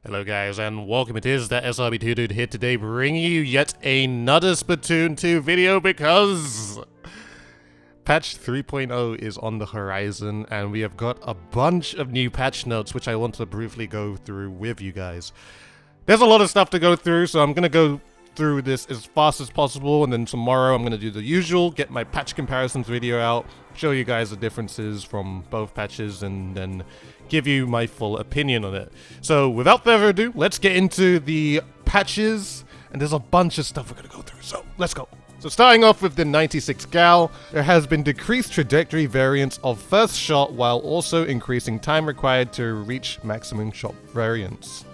Hello guys and welcome, it is ThatSrb2DUDE here today bringing you yet another Splatoon 2 video because patch 3.0 is on the horizon and we have got a bunch of new patch notes which I want to briefly go through with you guys. There's a lot of stuff to go through, so I'm going to go through this as fast as possible, and then tomorrow I'm going to do the usual, get my patch comparisons video out, show you guys the differences from both patches, and then give you my full opinion on it. So without further ado, let's get into the patches, and there's a bunch of stuff we're going to go through, so let's go. So starting off with the 96 Gal, there has been decreased trajectory variance of first shot while also increasing time required to reach maximum shot variance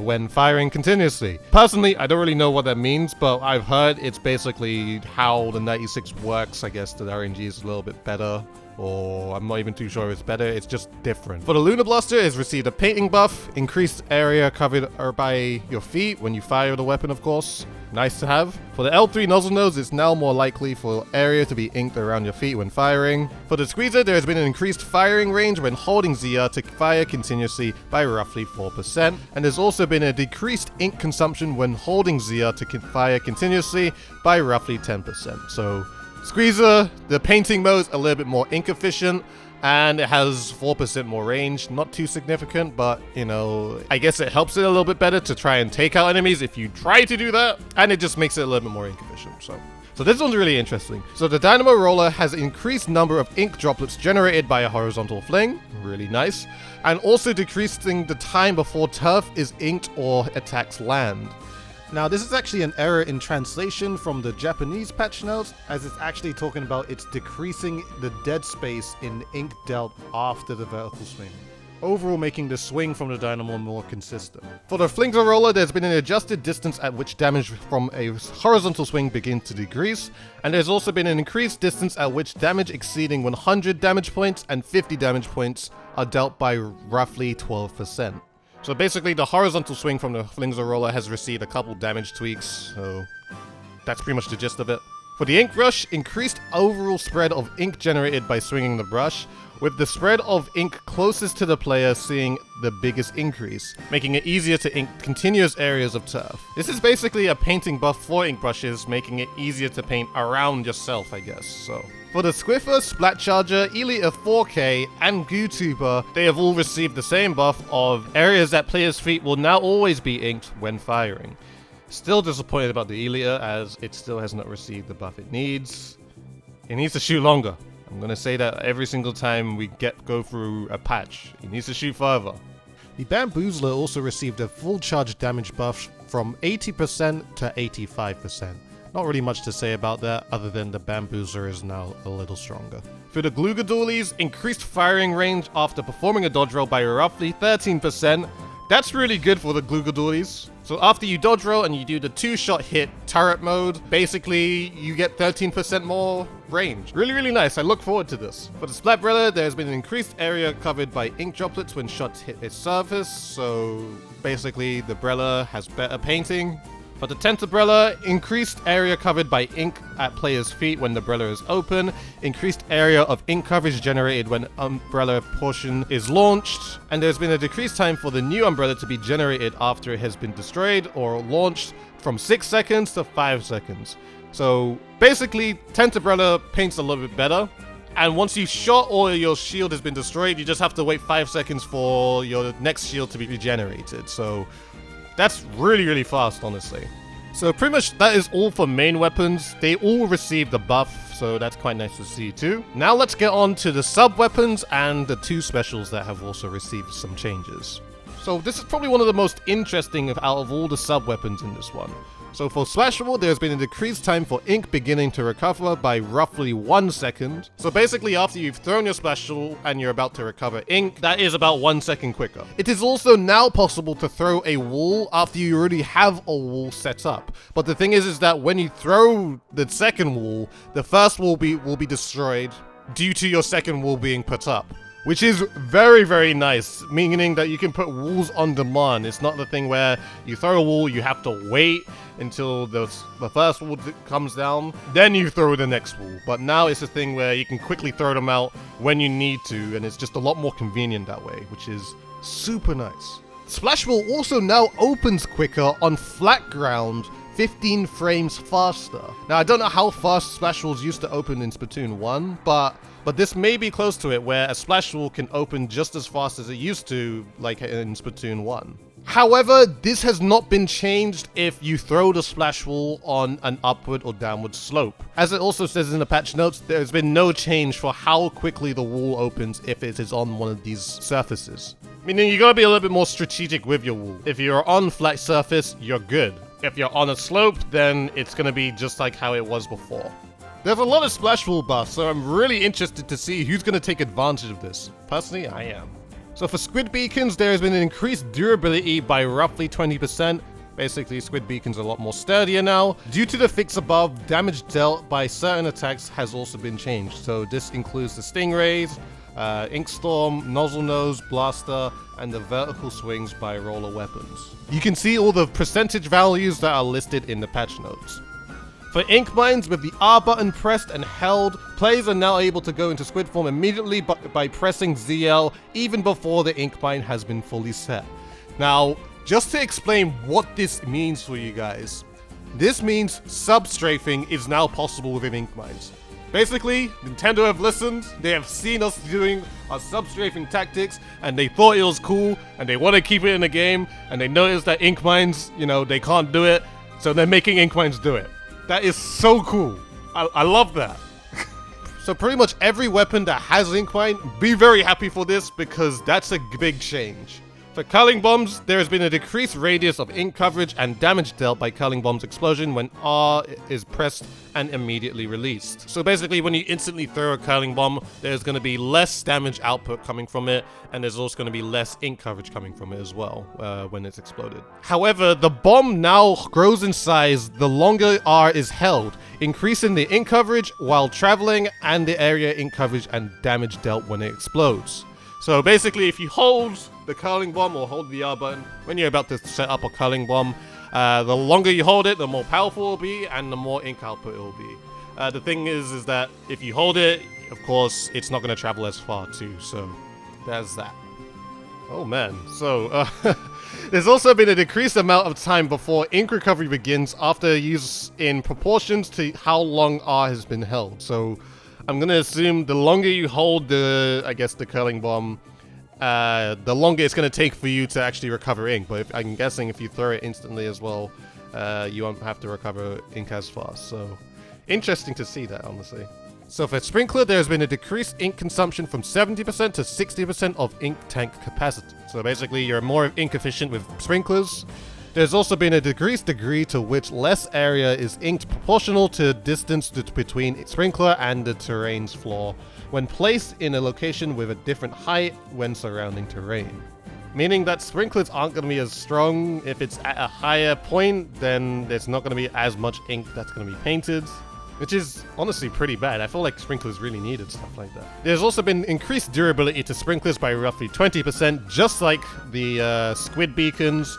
when firing continuously. Personally, I don't really know what that means, but I've heard it's basically how the 96 works. I guess the RNG is a little bit better, or I'm not even too sure if it's better, it's just different. For the Lunar Blaster, it's received a painting buff, increased area covered by your feet when you fire the weapon, of course. Nice to have. For the L3 Nozzle Nose, it's now more likely for area to be inked around your feet when firing. For the Squeezer, there has been an increased firing range when holding ZR to fire continuously by roughly 4%. And there's also been a decreased ink consumption when holding ZR to fire continuously by roughly 10%. So Squeezer, the painting mode is a little bit more ink efficient, and it has 4% more range. Not too significant, but, you know, I guess it helps it a little bit better to try and take out enemies if you try to do that, and it just makes it a little bit more ink efficient, So this one's really interesting. So the Dynamo Roller has increased number of ink droplets generated by a horizontal fling, really nice, and also decreasing the time before turf is inked or attacks land. Now, this is actually an error in translation from the Japanese patch notes, as it's actually talking about it's decreasing the dead space in ink dealt after the vertical swing, overall making the swing from the Dynamo more consistent. For the Flinger Roller, there's been an adjusted distance at which damage from a horizontal swing begins to decrease, and there's also been an increased distance at which damage exceeding 100 damage points and 50 damage points are dealt by roughly 12%. So basically, the horizontal swing from the Flinger Roller has received a couple damage tweaks, so that's pretty much the gist of it. For the Ink Rush, increased overall spread of ink generated by swinging the brush, with the spread of ink closest to the player seeing the biggest increase, making it easier to ink continuous areas of turf. This is basically a painting buff for ink brushes, making it easier to paint around yourself, I guess, so. For the Squiffer, Splat Charger, Elite 4K, and GooTuber, they have all received the same buff of areas that players' feet will now always be inked when firing. Still disappointed about the Elite, as it still has not received the buff it needs. It needs to shoot longer. I'm gonna say that every single time we go through a patch. It needs to shoot further. The Bamboozler also received a full charge damage buff from 80% to 85%. Not really much to say about that, other than the Bamboozler is now a little stronger. For the Gloogadoolies, increased firing range after performing a dodge roll by roughly 13%. That's really good for the Gloogadoolies. So after you dodge roll and you do the 2-shot hit turret mode, basically you get 13% more range. Really, really nice. I look forward to this. For the Splatbrella, there's been an increased area covered by ink droplets when shots hit its surface. So basically the Brella has better painting. For the Tentabrella, increased area covered by ink at players' feet when the Brella is open, increased area of ink coverage generated when Umbrella portion is launched, and there's been a decreased time for the new Umbrella to be generated after it has been destroyed or launched from 6 seconds to 5 seconds. So basically, Tentabrella paints a little bit better, and once you've shot or your shield has been destroyed, you just have to wait 5 seconds for your next shield to be regenerated. So that's really, really fast, honestly. So pretty much that is all for main weapons. They all received the buff, so that's quite nice to see too. Now let's get on to the sub-weapons and the 2 specials that have also received some changes. So this is probably one of the most interesting out of all the sub-weapons in this one. So for Splashable, there's been a decreased time for ink beginning to recover by roughly 1 second. So basically after you've thrown your Splashable and you're about to recover ink, that is about 1 second quicker. It is also now possible to throw a wall after you already have a wall set up. But the thing is that when you throw the second wall, the first wall will be destroyed due to your second wall being put up. Which is very, very nice, meaning that you can put walls on demand. It's not the thing where you throw a wall, you have to wait until the first wall comes down, then you throw the next wall. But now it's a thing where you can quickly throw them out when you need to, and it's just a lot more convenient that way, which is super nice. Splash Ball also now opens quicker on flat ground, 15 frames faster. Now, I don't know how fast Splash Balls used to open in Splatoon 1, but this may be close to it, where a Splash Ball can open just as fast as it used to, like in Splatoon 1. However, this has not been changed if you throw the Splash Ball on an upward or downward slope. As it also says in the patch notes, there's been no change for how quickly the wall opens if it is on one of these surfaces. Meaning you gotta be a little bit more strategic with your wall. If you're on flat surface, you're good. If you're on a slope, then it's gonna be just like how it was before. There's a lot of Splash Ball buffs, so I'm really interested to see who's gonna take advantage of this. Personally, I am. So for Squid Beacons, there has been an increased durability by roughly 20%. Basically, Squid Beacons are a lot more sturdier now. Due to the fix above, damage dealt by certain attacks has also been changed. So this includes the Stingrays, Ink Storm, Nozzle Nose, Blaster, and the vertical swings by roller weapons. You can see all the percentage values that are listed in the patch notes. For Ink Mines, with the R button pressed and held, players are now able to go into Squid form immediately by pressing ZL even before the Ink Mine has been fully set. Now, just to explain what this means for you guys, this means sub-strafing is now possible within Ink Mines. Basically, Nintendo have listened, they have seen us doing our sub-strafing tactics, and they thought it was cool, and they want to keep it in the game, and they noticed that Ink Mines, you know, they can't do it, so they're making Ink Mines do it. That is so cool. I love that. So pretty much every weapon that has Ink Mine, be very happy for this because that's a big change. For Curling Bombs, there has been a decreased radius of ink coverage and damage dealt by Curling Bomb's explosion when R is pressed and immediately released. So basically, when you instantly throw a Curling Bomb, there's going to be less damage output coming from it, and there's also going to be less ink coverage coming from it as well when it's exploded. However, the bomb now grows in size the longer R is held, increasing the ink coverage while traveling and the area ink coverage and damage dealt when it explodes. So basically, if you hold the Curling Bomb or hold the R button when you're about to set up a Curling Bomb, the longer you hold it, the more powerful it will be and the more ink output it will be. The thing is that if you hold it, of course, it's not going to travel as far too, so there's that. Oh man, so there's also been a decreased amount of time before ink recovery begins after use in proportions to how long R has been held. So I'm going to assume the longer you hold the Curling Bomb, the longer it's going to take for you to actually recover ink. But I'm guessing if you throw it instantly as well, you won't have to recover ink as fast. So interesting to see that, honestly. So for Sprinkler, there has been a decreased ink consumption from 70% to 60% of ink tank capacity. So basically, you're more ink efficient with sprinklers. There's also been a decreased degree to which less area is inked proportional to distance between sprinkler and the terrain's floor when placed in a location with a different height when surrounding terrain. Meaning that sprinklers aren't going to be as strong. If it's at a higher point, then there's not going to be as much ink that's going to be painted, which is honestly pretty bad. I feel like sprinklers really needed stuff like that. There's also been increased durability to sprinklers by roughly 20%, just like the Squid Beacons.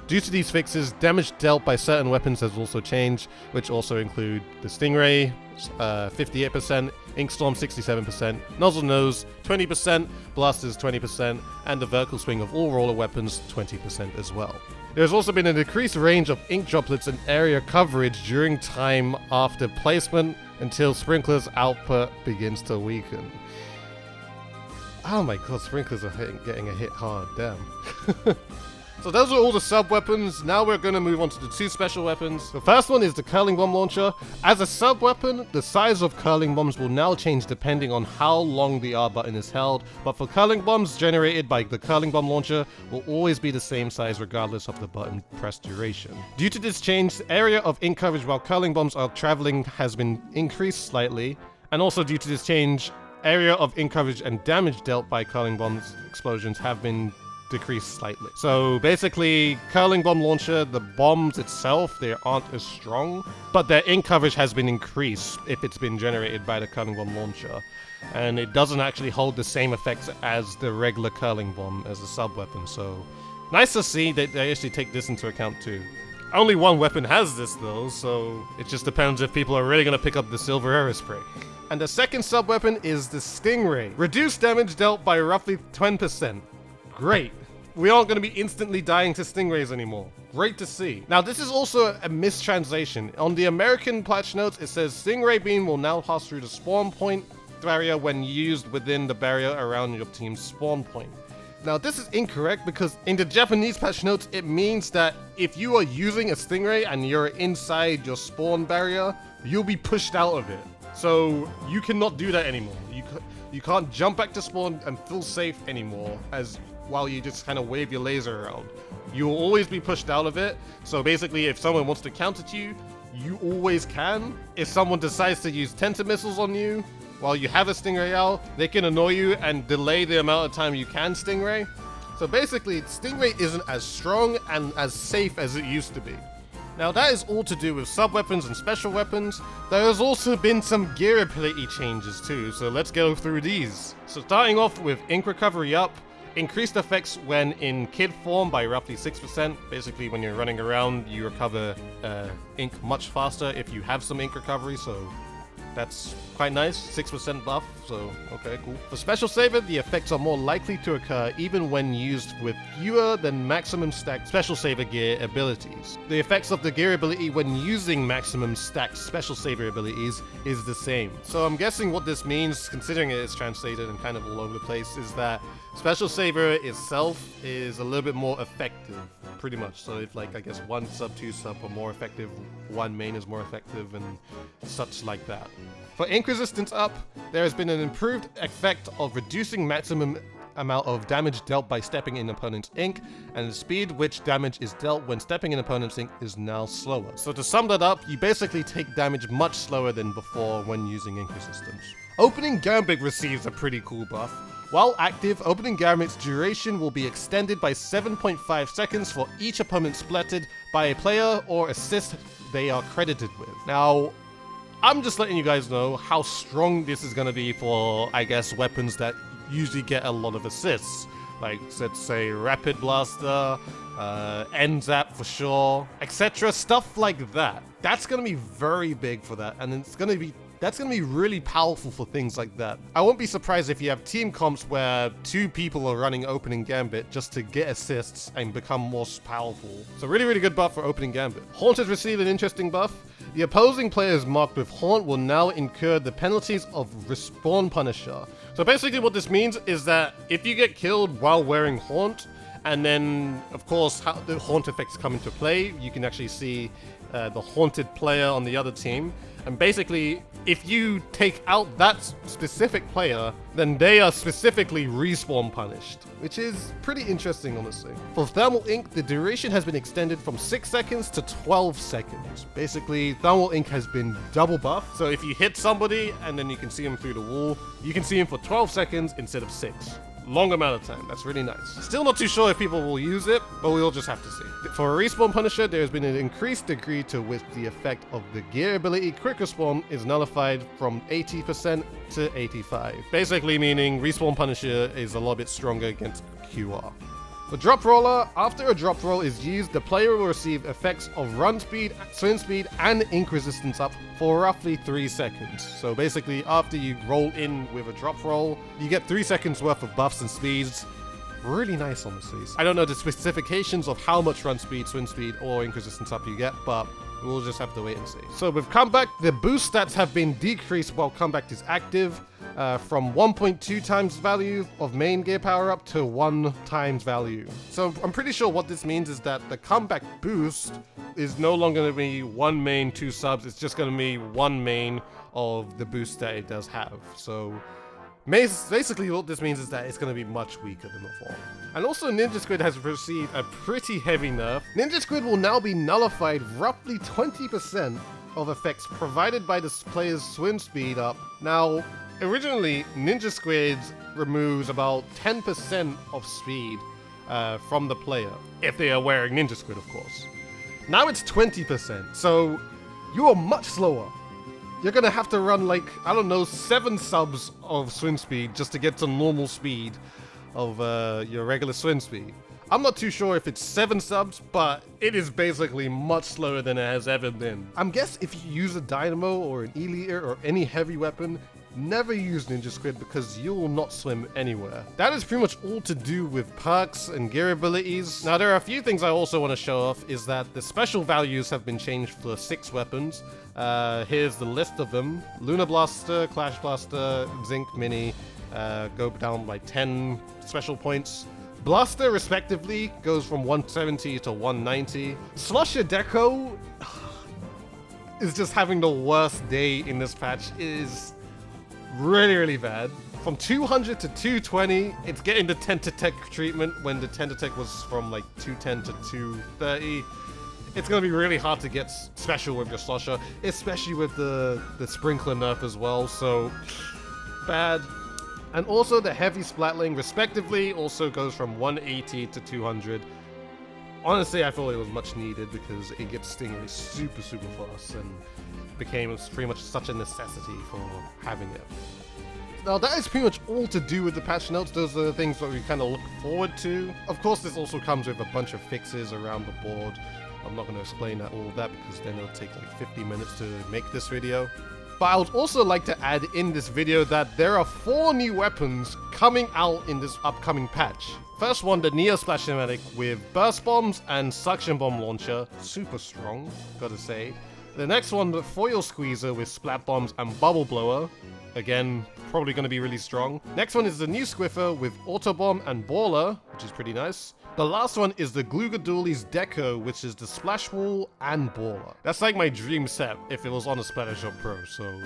Due to these fixes, damage dealt by certain weapons has also changed, which also include the Stingray, 58%, Ink Storm 67%, Nozzle Nose 20%, Blasters 20%, and the vertical swing of all roller weapons 20% as well. There's also been a decreased range of ink droplets and area coverage during time after placement until Sprinkler's output begins to weaken. Oh my god, Sprinklers are getting a hit hard, damn. So those are all the sub-weapons. Now we're going to move on to the two special weapons. The first one is the Curling Bomb Launcher. As a sub-weapon, the size of Curling Bombs will now change depending on how long the R button is held, but for Curling Bombs generated by the Curling Bomb Launcher will always be the same size regardless of the button press duration. Due to this change, the area of ink coverage while Curling Bombs are traveling has been increased slightly, and also due to this change, area of ink coverage and damage dealt by Curling Bombs explosions have been decreased slightly. So basically, Curling Bomb Launcher, the bombs itself, they aren't as strong, but their ink coverage has been increased if it's been generated by the Curling Bomb Launcher. And it doesn't actually hold the same effects as the regular Curling Bomb as a sub-weapon, so nice to see that they actually take this into account too. Only one weapon has this though, so it just depends if people are really going to pick up the Silver Aerospray. And the second sub-weapon is the Stingray. Reduced damage dealt by roughly 10%. Great. we aren't going to be instantly dying to Stingrays anymore. Great to see. Now, this is also a mistranslation. On the American patch notes, it says Stingray Beam will now pass through the spawn point barrier when used within the barrier around your team's spawn point. Now, this is incorrect because in the Japanese patch notes, it means that if you are using a Stingray and you're inside your spawn barrier, you'll be pushed out of it. So you cannot do that anymore. You can't jump back to spawn and feel safe anymore while you just kind of wave your laser around. You'll always be pushed out of it. So basically, if someone wants to counter to you, you always can. If someone decides to use tenta missiles on you while you have a Stingray out, they can annoy you and delay the amount of time you can Stingray. So basically, Stingray isn't as strong and as safe as it used to be. Now that is all to do with sub-weapons and special weapons. There has also been some gear ability changes too, so let's go through these. So starting off with ink recovery up, increased effects when in kid form by roughly 6%. Basically when you're running around, you recover ink much faster if you have some ink recovery, so that's quite nice. 6% buff, so okay, cool. For Special Saver, the effects are more likely to occur even when used with fewer than maximum stacked Special Saver gear abilities. The effects of the gear ability when using maximum stacked Special Saver abilities is the same. So I'm guessing what this means, considering it is translated and kind of all over the place, is that Special Saver itself is a little bit more effective, pretty much. So if like, I guess 1 sub, 2 sub are more effective, 1 main is more effective, and such like that. For ink resistance up, there has been an improved effect of reducing maximum amount of damage dealt by stepping in opponent's ink, and the speed which damage is dealt when stepping in opponent's ink is now slower. So to sum that up, you basically take damage much slower than before when using ink resistance. Opening Gambit receives a pretty cool buff. While active, Opening Gambit's duration will be extended by 7.5 seconds for each opponent splatted by a player or assist they are credited with. Now, I'm just letting you guys know how strong this is going to be for, I guess, weapons that usually get a lot of assists. Like, let's say, Rapid Blaster, N-Zap for sure, etc. Stuff like that. That's going to be very big for that, and that's going to be really powerful for things like that. I won't be surprised if you have team comps where 2 people are running Opening Gambit just to get assists and become more powerful. So really, really good buff for Opening Gambit. Haunt has received an interesting buff. The opposing players marked with Haunt will now incur the penalties of Respawn Punisher. So basically what this means is that if you get killed while wearing Haunt, and then, of course, how the Haunt effects come into play, you can actually see the haunted player on the other team. And basically, if you take out that specific player, then they are specifically respawn punished, which is pretty interesting, honestly. For Thermal Ink, the duration has been extended from 6 seconds to 12 seconds. Basically, Thermal Ink has been double buffed, so if you hit somebody and then you can see him through the wall, you can see him for 12 seconds instead of 6. Long amount of time. That's really nice. Still not too sure if people will use it, but we'll just have to see. For a Respawn Punisher, there has been an increased degree to which the effect of the gear ability Quick Respawn is nullified from 80% to 85%. Basically meaning Respawn Punisher is a lot bit stronger against QR. The Drop Roller, after a drop roll is used, the player will receive effects of run speed, swim speed, and ink resistance up for roughly 3 seconds. So basically, after you roll in with a drop roll, you get 3 seconds worth of buffs and speeds. Really nice, honestly. I don't know the specifications of how much run speed, swim speed, or ink resistance up you get, but we'll just have to wait and see. So with Comeback, the boost stats have been decreased while Comeback is active. From 1.2 times value of main gear power up to 1 times value. So I'm pretty sure what this means is that the comeback boost is no longer going to be 1 main, 2 subs. It's just going to be 1 main of the boost that it does have. So basically what this means is that it's going to be much weaker than before. And also Ninja Squid has received a pretty heavy nerf. Ninja Squid will now be nullified roughly 20% of effects provided by the player's swim speed up. Now, originally, Ninja Squid removes about 10% of speed from the player, if they are wearing Ninja Squid, of course. Now it's 20%, so you are much slower. You're gonna have to run like, I don't know, 7 subs of swim speed just to get to normal speed of your regular swim speed. I'm not too sure if it's 7 subs, but it is basically much slower than it has ever been. I guess if you use a Dynamo or an E-liter or any heavy weapon, never use Ninja Squid because you will not swim anywhere. That is pretty much all to do with perks and gear abilities. Now there are a few things I also want to show off, is that the special values have been changed for 6 weapons. Here's the list of them. Lunar Blaster, Clash Blaster, Zinc Mini, go down by 10 special points. Blaster, respectively, goes from 170 to 190. Slusher Deco is just having the worst day in this patch. It is really, really bad. From 200 to 220, it's getting the Tentatek treatment when the Tentatek was from like 210 to 230. It's going to be really hard to get special with your Slusher, especially with the Sprinkler nerf as well, so bad. And also the Heavy Splatling, respectively, also goes from 180 to 200. Honestly, I thought it was much needed because it gets Stingray super, super fast and became pretty much such a necessity for having it. Now that is pretty much all to do with the patch notes. Those are the things that we kind of look forward to. Of course, this also comes with a bunch of fixes around the board. I'm not going to explain all of that because then it'll take like 50 minutes to make this video. But I would also like to add in this video that there are 4 new weapons coming out in this upcoming patch. First one, the Neo Splash cinematic with Burst Bombs and Suction Bomb Launcher. Super strong, gotta say. The next one, the Foil Squeezer with Splat Bombs and Bubble Blower. Again, probably gonna be really strong. Next one is the new Squiffer with Auto Bomb and Baller, which is pretty nice. The last one is the Gloogadoolies Deco, which is the Splash Wall and Baller. That's like my dream set if it was on a Splattershop Pro, so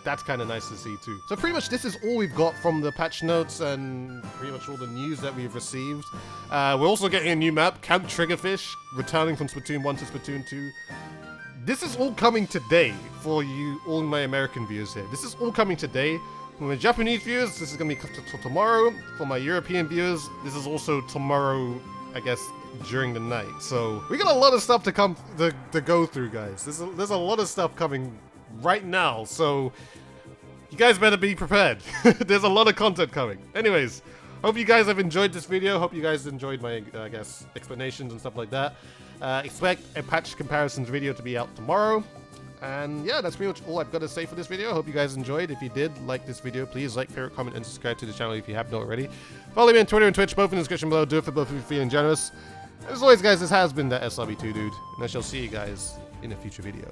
that's kind of nice to see too. So pretty much this is all we've got from the patch notes and pretty much all the news that we've received. We're also getting a new map, Camp Triggerfish, returning from Splatoon 1 to Splatoon 2. This is all coming today for you, all my American viewers here. This is all coming today. For my Japanese viewers, this is going to be tomorrow. For my European viewers, this is also tomorrow, I guess, during the night. So we got a lot of stuff to go through, guys. There's a lot of stuff coming right now, so you guys better be prepared. There's a lot of content coming. Anyways, hope you guys have enjoyed this video. Hope you guys enjoyed my, I guess, explanations and stuff like that. Expect a patch comparisons video to be out tomorrow. And yeah, that's pretty much all I've got to say for this video. Hope you guys enjoyed. If you did like this video, please like, favorite, comment, and subscribe to the channel if you haven't already. Follow me on Twitter and Twitch, both in the description below. Do it for both of you feeling generous. As always, guys, this has been ThatSrb2DUDE, and I shall see you guys in a future video.